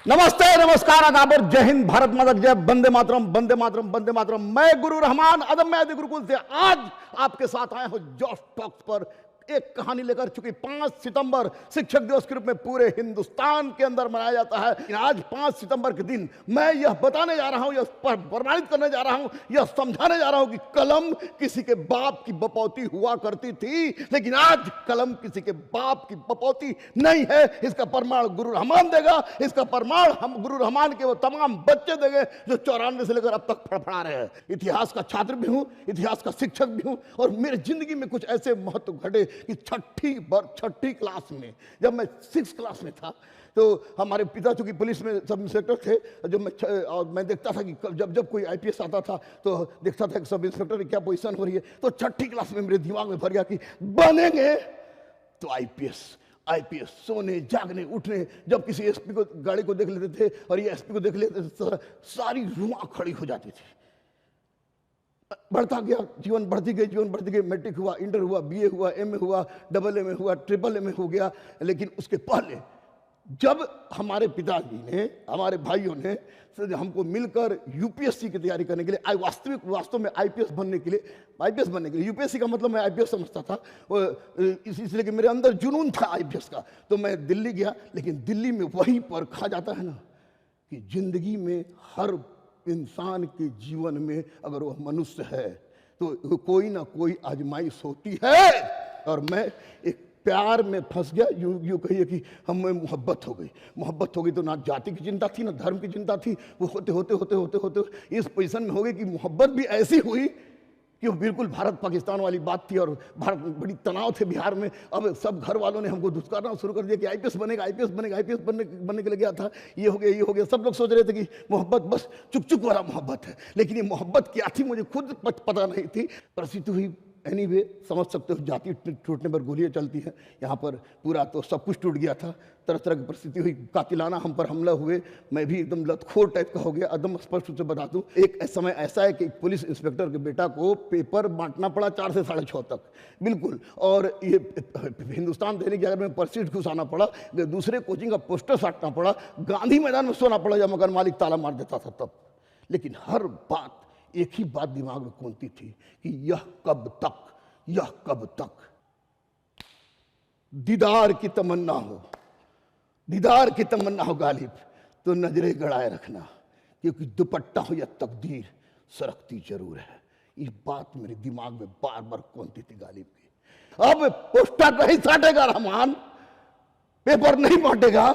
नमस्ते, नमस्कार, आदाब और जय हिंद, भारत माता की जय, वंदे मातरम, वंदे मातरम, वंदे मातरम। मैं गुरु रहमान अदम्य आदि गुरुकुल से आज आपके साथ आया हूं जोश टॉक्स पर एक कहानी लेकर। चूंकि 5 सितंबर शिक्षक दिवस के रूप में पूरे हिंदुस्तान के अंदर मनाया जाता है, लेकिन आज 5 सितंबर के दिन मैं यह बताने जा रहा हूं, यह प्रमाणित करने जा रहा हूं, यह समझाने जा रहा हूं कि कलम किसी के बाप की बपौती हुआ करती थी, लेकिन आज कलम किसी के बाप की बपौती नहीं है। इसका प्रमाण गुरु रहमान देगा। इसका प्रमाण हम गुरु रहमान के वो तमाम बच्चे देंगे जो 94 से लेकर अब तक फड़फड़ा रहे हैं। इतिहास का छात्र भी हूं, इतिहास का शिक्षक भी हूं, और मेरी जिंदगी में कुछ ऐसे महत्व घटे कि छठी क्लास में, जब मैं 6 क्लास में था, तो हमारे पिता चूंकि पुलिस में सब इंस्पेक्टर थे, जब मैं देखता था कि जब कोई आईपीएस आता था तो देखता था कि सब इंस्पेक्टर की क्या पोजीशन हो रही है, तो छठी क्लास में मेरे दिमाग में भर गया कि बनेंगे तो आईपीएस। सोने जागने उठने, जब किसी एसपी को गाड़ी को देख लेते थे और ये एसपी को देख लेते थे तो सारी रुआ खड़ी हो जाती थी। बढ़ता गया, जीवन बढ़ती गई, मैट्रिक हुआ, इंटर हुआ, बीए हुआ, एमए हुआ, डबल एमए हुआ, ट्रिपल एमए हो गया। लेकिन उसके पहले जब हमारे पिताजी ने, हमारे भाइयों ने हमको मिलकर यूपीएससी की तैयारी करने के लिए, वास्तव में आईपीएस बनने के लिए, यूपीएससी का मतलब मैं आईपीएस समझता था, इसलिए कि मेरे अंदर जुनून था आईपीएस का, तो मैं दिल्ली गया। लेकिन दिल्ली में वहीं पर कहा जाता है ना कि जिंदगी में हर इंसान के जीवन में अगर वह मनुष्य है तो कोई ना कोई आजमाइश होती है, और मैं एक प्यार में फंस गया। यूं कहिए कि हमें मोहब्बत हो गई तो ना जाति की चिंता थी, ना धर्म की चिंता थी। वो होते इस पोजीशन में हो गई कि मोहब्बत भी ऐसी हुई कि वो बिल्कुल भारत पाकिस्तान वाली बात थी, और भारत में बड़ी तनाव थे बिहार में। अब सब घर वालों ने हमको धुतकारना शुरू कर दिया कि आईपीएस बनेगा, आईपीएस बनने के लिए गया था, ये हो गया। सब लोग सोच रहे थे कि मोहब्बत बस चुक वाला मोहब्बत है, लेकिन ये मोहब्बत क्या थी मुझे खुद पता नहीं थी। परिस्थिति हुई एनीवे, समझ सकते हो, जाति टूटने पर गोलियां चलती हैं। यहाँ पर पूरा तो सब कुछ टूट गया था, तरह तरह की परिस्थिति हुई, कातिलाना हम पर हमला हुए। मैं भी एकदम लतखोर टाइप का हो गया। एकदम स्पष्ट रूप से बता दूं, एक समय ऐसा है कि पुलिस इंस्पेक्टर के बेटा को पेपर बांटना पड़ा 4 से 6:30 तक, बिल्कुल। और ये हिंदुस्तान दैनिक जागरण में पर्सिट घुसाना पड़ा, दूसरे कोचिंग का पोस्टर साटना पड़ा, गांधी मैदान में सोना पड़ा जब मकान मालिक ताला मार देता था तब। लेकिन हर बात, एक ही बात दिमाग में कौनती थी कि यह कब तक दीदार की तमन्ना हो गालिब, तो नजरें गड़ाए रखना, क्योंकि दुपट्टा हो या तकदीर सरकती जरूर है। ये बात मेरे दिमाग में बार बार कौनती थी गालिब की। अब पोस्टर नहीं साटेगा रहमान, पेपर नहीं बांटेगा,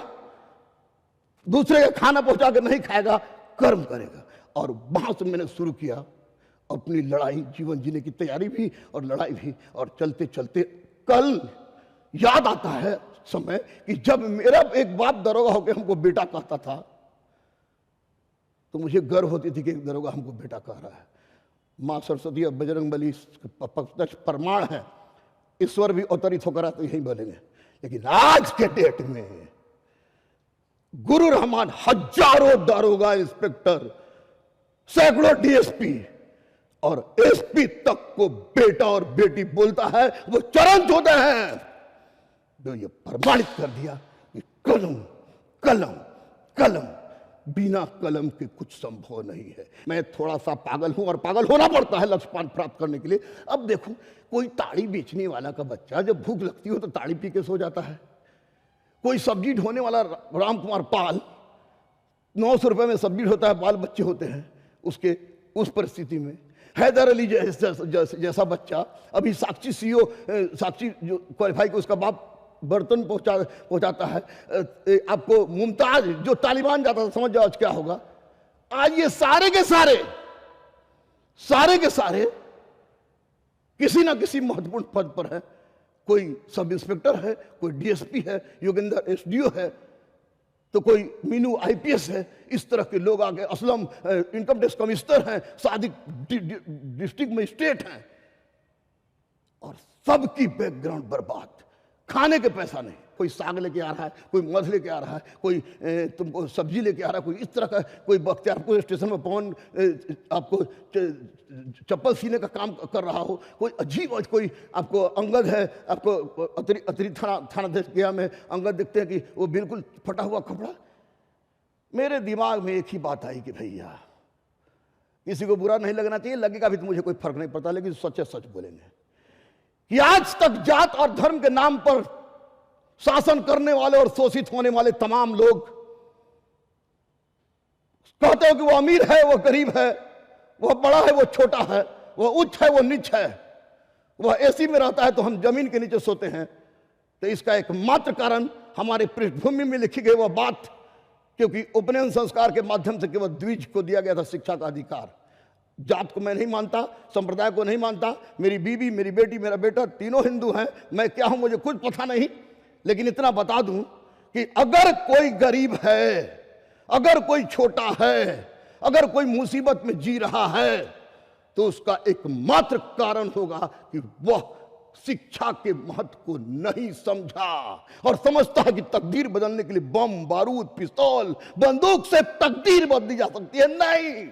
दूसरे का खाना पहुंचा के नहीं खाएगा, कर्म करेगा। और वहां से मैंने शुरू किया अपनी लड़ाई, जीवन जीने की तैयारी भी और लड़ाई भी। और चलते चलते कल याद आता है समय कि जब मेरा एक बाप दरोगा होकर हमको बेटा कहता था, तो मुझे गर्व होती थी कि एक दरोगा हमको बेटा कह रहा है। मां सरस्वती और बजरंग बली प्रमाण है, ईश्वर भी अवतरित होकर आते यही बोलेंगे। लेकिन आज के डेट में गुरु रहमान हजारों दरोगा, इंस्पेक्टर, सैकड़ों डीएसपी और एसपी तक को बेटा और बेटी बोलता है, वो चरण छूते हैं। तो ये प्रमाणित कर दिया कि कलम बिना कलम के कुछ संभव नहीं है। मैं थोड़ा सा पागल हूं, और पागल होना पड़ता है लक्ष्य प्राप्त करने के लिए। अब देखो, कोई ताड़ी बेचने वाला का बच्चा जब भूख लगती हो तो ताड़ी पी के सो जाता है। कोई सब्जी ढोने वाला राम कुमार पाल, 900 रुपए में सब्जी ढोता है, बाल बच्चे होते हैं उसके। उस परिस्थिति में हैदर अली जैसा बच्चा, अभी साक्षी सीईओ, साक्षी जो क्वालिफाई को उसका बाप बर्तन पहुंचाता है आपको, मुमताज जो तालिबान जाता था, समझ जाओ आज क्या होगा। आज ये सारे के सारे किसी ना किसी महत्वपूर्ण पद पर है। कोई सब इंस्पेक्टर है, कोई डीएसपी है, योगेंद्र एसडीओ है, तो कोई मीनू आईपीएस है। इस तरह के लोग आगे, असलम इनकम टैक्स कमिश्नर हैं, सादिक डिस्ट्रिक्ट मजिस्ट्रेट हैं, और सबकी बैकग्राउंड बर्बाद। खाने के पैसा नहीं, कोई साग लेके आ रहा है, कोई मध लेके आ रहा है, कोई तुमको सब्जी लेके आ रहा है, कोई इस तरह का, कोई बख्तियारपुर स्टेशन में पवन आपको चप्पल सीने का काम कर रहा हो, कोई अजीब, कोई आपको अंगद है, आपको अतिरिक्त थानाध्यक्ष गया में अंगद देखते हैं कि वो बिल्कुल फटा हुआ कपड़ा। मेरे दिमाग में एक ही बात आई कि भैया किसी को बुरा नहीं लगना चाहिए, लगेगा भी तो मुझे कोई फर्क नहीं पड़ता, लेकिन सच सच बोलेंगे कि आज तक जात और धर्म के नाम पर शासन करने वाले और शोषित होने वाले तमाम लोग कहते हो कि वो अमीर है, वो गरीब है, वो बड़ा है, वो छोटा है, वो उच्च है, वो नीच है, वह एसी में रहता है तो हम जमीन के नीचे सोते हैं। तो इसका एकमात्र कारण हमारे पृष्ठभूमि में लिखी गई वह बात, क्योंकि उपनयन संस्कार के माध्यम से केवल द्विज को दिया गया था शिक्षा का अधिकार। जात को मैं नहीं मानता, संप्रदाय को नहीं मानता, मेरी बीवी, मेरी बेटी, मेरा बेटा तीनों हिंदू हैं, मैं क्या हूं मुझे कुछ पता नहीं, लेकिन इतना बता दूं कि अगर कोई गरीब है, अगर कोई छोटा है, अगर कोई मुसीबत में जी रहा है, तो उसका एकमात्र कारण होगा कि वह शिक्षा के महत्व को नहीं समझा और समझता है कि तकदीर बदलने के लिए बम, बारूद, पिस्तौल, बंदूक से तकदीर बदली जा सकती है। नहीं,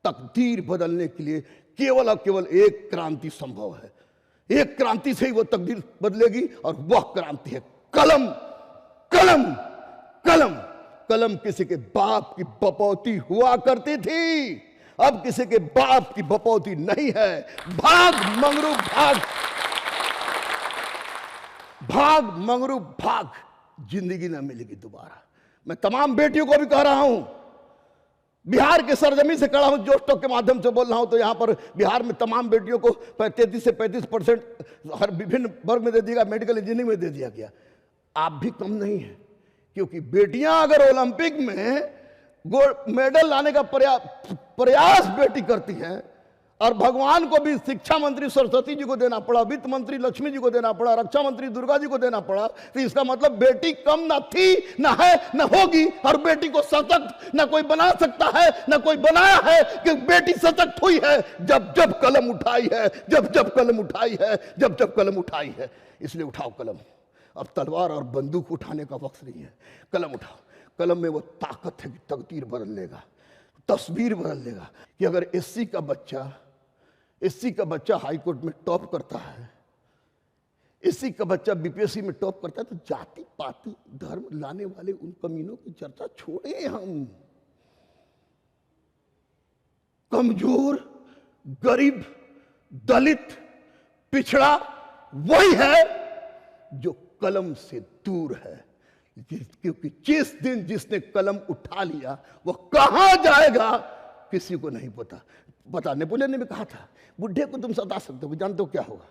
तकदीर बदलने के लिए केवल और केवल एक क्रांति संभव है। एक क्रांति से ही वह तकदीर बदलेगी और वह क्रांति है कलम। कलम, कलम, कलम किसी के बाप की बपौती हुआ करती थी, अब किसी के बाप की बपौती नहीं है। भाग मंगरू भाग, भाग मंगरू भाग, जिंदगी ना मिलेगी दोबारा। मैं तमाम बेटियों को भी कह रहा हूं, बिहार के सरजमी से खड़ा हूं, जोश टॉक के माध्यम से बोल रहा हूं, तो यहां पर बिहार में तमाम बेटियों को 33 से 35% हर विभिन्न वर्ग में दे दिया, मेडिकल इंजीनियरिंग में दे दिया गया। आप भी कम नहीं है, क्योंकि बेटियां अगर ओलंपिक में गोल्ड मेडल लाने का प्रयास बेटी करती हैं, और भगवान को भी शिक्षा मंत्री सरस्वती जी को देना पड़ा, वित्त मंत्री लक्ष्मी जी को देना पड़ा, रक्षा मंत्री दुर्गा जी को देना पड़ा, तो इसका मतलब बेटी कम ना थी, ना है, ना होगी। और बेटी को सशक्त ना कोई बना सकता है, ना कोई बनाया है, कि बेटी सशक्त हुई है जब जब कलम उठाई है, जब जब कलम उठाई है, जब जब कलम उठाई है। इसलिए उठाओ कलम। अब तलवार और बंदूक उठाने का वक्त नहीं है, कलम उठाओ। कलम में वो ताकत है कि तकदीर बदल लेगा, तस्वीर बदल देगा। कि अगर एससी का बच्चा हाई कोर्ट में टॉप करता है, एससी का बच्चा बीपीएससी में टॉप करता है, तो जाति पाति धर्म लाने वाले उन कमीनों की चर्चा छोड़े हम। कमजोर, गरीब, दलित, पिछड़ा वही है जो कलम से दूर है। क्योंकि जिस दिन जिसने कलम उठा लिया वह कहां जाएगा किसी को नहीं पता। नेपोलियन ने भी कहा था, बुढ़े को तुम सता सकते हो, जानते हो क्या होगा?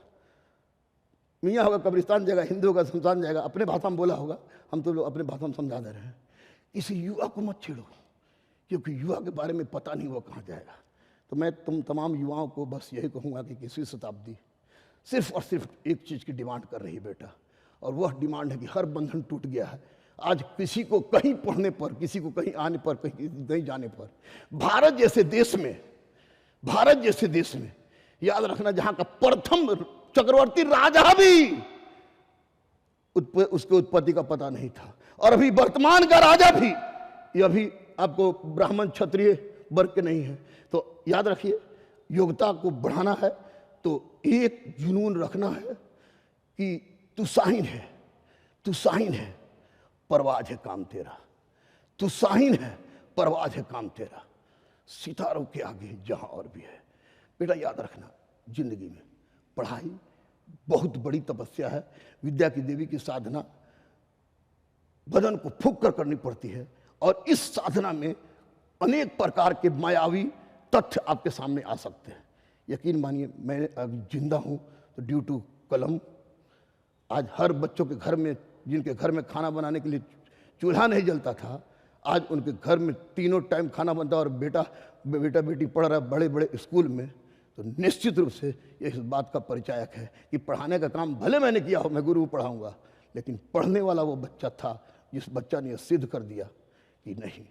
मियाँ होगा कब्रिस्तान जाएगा, हिंदू होगा शमशान जाएगा। अपने भाषा में बोला होगा, हम तो लोग अपने भाषा में समझा दे रहे हैं। किसी युवा को मत छेड़ो, क्योंकि युवा के बारे में पता नहीं वो कहाँ जाएगा। तो मैं तुम तमाम युवाओं को बस यही कहूँगा कि 21वीं शताब्दी सिर्फ और सिर्फ एक चीज़ की डिमांड कर रही है बेटा, और वह डिमांड है कि हर बंधन टूट गया है। आज किसी को कहीं पढ़ने पर, किसी को कहीं आने पर, कहीं जाने पर, भारत जैसे देश में याद रखना, जहां का प्रथम चक्रवर्ती राजा भी उसके उत्पत्ति का पता नहीं था, और अभी वर्तमान का राजा भी ये अभी आपको ब्राह्मण क्षत्रिय वर्ग के नहीं है। तो याद रखिए, योग्यता को बढ़ाना है तो एक जुनून रखना है कि तू शाहीन है, परवाज है काम तेरा। तू शाहीन है, परवाज है काम तेरा, सितारों के आगे जहां और भी है। बेटा याद रखना, जिंदगी में पढ़ाई बहुत बड़ी तपस्या है। विद्या की देवी की साधना बदन को फूंक कर करनी पड़ती है, और इस साधना में अनेक प्रकार के मायावी तथ्य आपके सामने आ सकते हैं। यकीन मानिए, मैं अभी जिंदा हूं तो ड्यू टू कलम। आज हर बच्चों के घर में, जिनके घर में खाना बनाने के लिए चूल्हा नहीं जलता था, आज उनके घर में तीनों टाइम खाना बनता है, और बेटा बेटी पढ़ रहा है बड़े बड़े स्कूल में। तो निश्चित रूप से ये इस बात का परिचायक है कि पढ़ाने का काम भले मैंने किया हो, मैं गुरु पढ़ाऊंगा, लेकिन पढ़ने वाला वो बच्चा था जिस बच्चा ने सिद्ध कर दिया कि नहीं,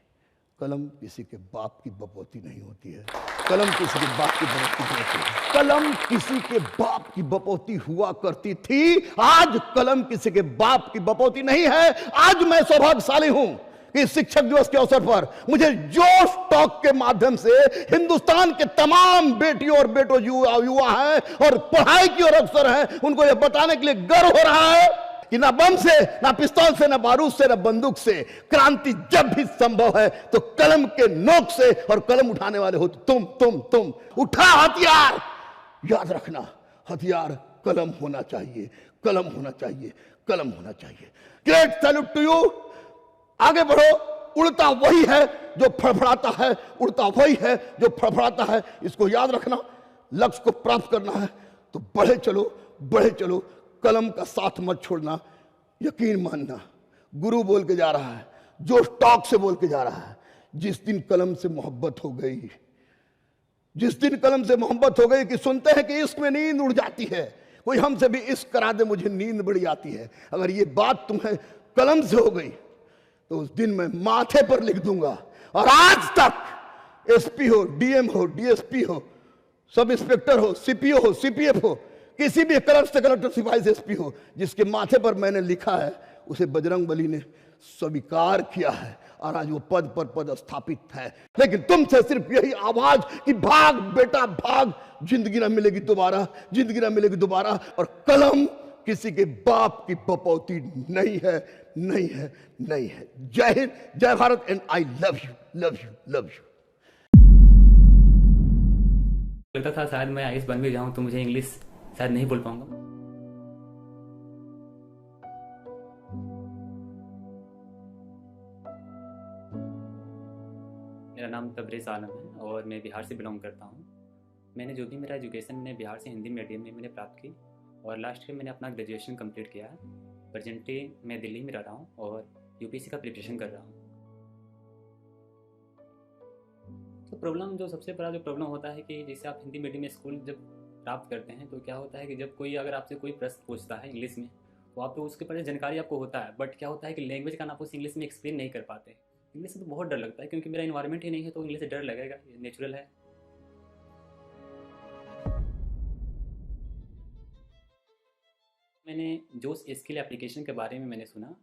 कलम किसी के बाप की बपौती नहीं होती है। कलम किसी के बाप की बपौती नहीं होती है। कलम किसी के बाप की बपौती हुआ करती थी, आज कलम किसी के बाप की बपौती नहीं है। आज मैं सौभाग्यशाली हूं कि शिक्षक दिवस के अवसर पर मुझे जोश टॉक के माध्यम से हिंदुस्तान के तमाम बेटियों और बेटों युवा हैं और पढ़ाई की ओर अग्रसर हैं, उनको यह बताने के लिए गर्व हो रहा है कि ना बम से, ना पिस्तौल से, ना बारूद से, ना बंदूक से, क्रांति जब भी संभव है तो कलम के नोक से, और कलम उठाने वाले हो तो तुम उठा हथियार। याद रखना, हथियार कलम होना चाहिए, कलम होना चाहिए, कलम होना चाहिए। Great salute to you. आगे बढ़ो। उड़ता वही है जो फड़फड़ाता है, उड़ता वही है जो फड़फड़ाता है। इसको याद रखना। लक्ष्य को प्राप्त करना है तो बढ़े चलो, बढ़े चलो, कलम का साथ मत छोड़ना। यकीन मानना, गुरु बोल के जा रहा है, जो टॉक से बोल के जा रहा है, जिस दिन कलम से मोहब्बत हो गई, जिस दिन कलम से मोहब्बत हो गई कि सुनते हैं कि इश्क में नींद उड़ जाती है, कोई हमसे भी इश्क करा दे, मुझे नींद बड़ी आती है। अगर ये बात तुम्हें कलम से हो गई तो उस दिन मैं माथे पर लिख दूंगा। और आज तक एसपी हो, डीएम हो, डीएसपी हो, सब इंस्पेक्टर हो, सीपीओ हो, सीपीएफ हो, किसी भी कलर से कलेक्टर, सिपाही से एसपी हो, जिसके माथे पर मैंने लिखा है उसे बजरंग बली ने स्वीकार किया है और आज वो पद पर पद स्थापित है। लेकिन तुमसे सिर्फ यही आवाज कि भाग बेटा भाग, जिंदगी ना मिलेगी दोबारा, जिंदगी ना मिलेगी दोबारा। और कलम किसी के बाप की बपौती नहीं है, नहीं है, नहीं है। जय हिंद, जय Bharat, and I love you, love you, love you. लगता था शायद मैं आईएएस बन भी जाऊं तो मुझे इंग्लिश शायद नहीं बोल पाऊंगा। मेरा नाम तबरेज़ आलम है और मैं बिहार से बिलोंग करता हूं। मैंने जो भी मेरा एजुकेशन मैंने बिहार से हिंदी मीडियम में मैंने प्राप्त की और लास्ट ईयर मैंने अपना ग्रेजुएशन कंप्लीट किया है। प्रेजेंटली मैं दिल्ली में रह रहा हूं और यूपीएससी का प्रिपरेशन कर रहा हूं। तो प्रॉब्लम जो सबसे बड़ा जो प्रॉब्लम होता है कि जैसे आप हिंदी मीडियम स्कूल जब प्राप्त करते हैं तो क्या होता है कि जब कोई अगर आपसे कोई प्रश्न पूछता है इंग्लिश में तो आप तो उसके बारे में जानकारी आपको होता है, बट क्या होता है कि लैंग्वेज का आप उस इंग्लिश में एक्सप्लेन नहीं कर पाते। इंग्लिश से तो बहुत डर लगता है क्योंकि मेरा इन्वायरमेंट ही नहीं है तो इंग्लिश से डर लगेगा, ये नेचुरल है। मैंने जोश स्किल एप्लीकेशन के बारे में मैंने सुना,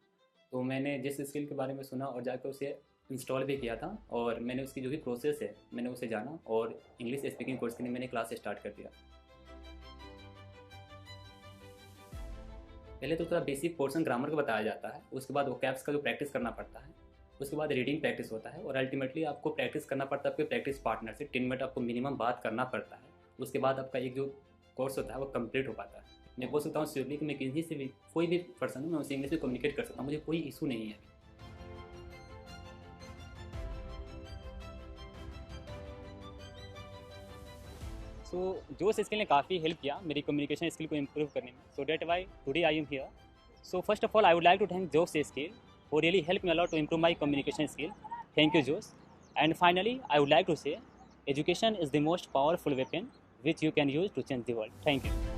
तो मैंने जिस स्किल के बारे में सुना और जाकर उसे इंस्टॉल भी किया था और मैंने उसकी जो भी प्रोसेस है मैंने उसे जाना और इंग्लिश स्पीकिंग कोर्स के लिए मैंने क्लास स्टार्ट कर दिया। पहले तो थोड़ा बेसिक पोर्शन ग्रामर का बताया जाता है, उसके बाद वोकैब्स का जो प्रैक्टिस करना पड़ता है, उसके बाद रीडिंग प्रैक्टिस होता है और अल्टीमेटली आपको प्रैक्टिस करना पड़ता है आपके प्रैक्टिस पार्टनर से। 10 मिनट आपको मिनिमम बात करना पड़ता है, उसके बाद आपका एक जो कोर्स होता है वो कंप्लीट हो पाता है। मैं बोल सकता हूँ श्योरली कि मैं किसी से भी कोई भी पर्सन हूँ मैं उसे इंग्लिश में कम्युनिकेट कर सकता हूँ, मुझे कोई इशू नहीं है। सो जोश स्किल ने काफ़ी हेल्प किया मेरी कम्युनिकेशन स्किल को इम्प्रूव करने में। So that's why today I am here. So first of all I would like to thank Josh Skill who really helped me a lot to improve my communication skill. Thank you, Josh. And finally, I would like to say, education is the most powerful weapon which you can use to change the world. Thank you.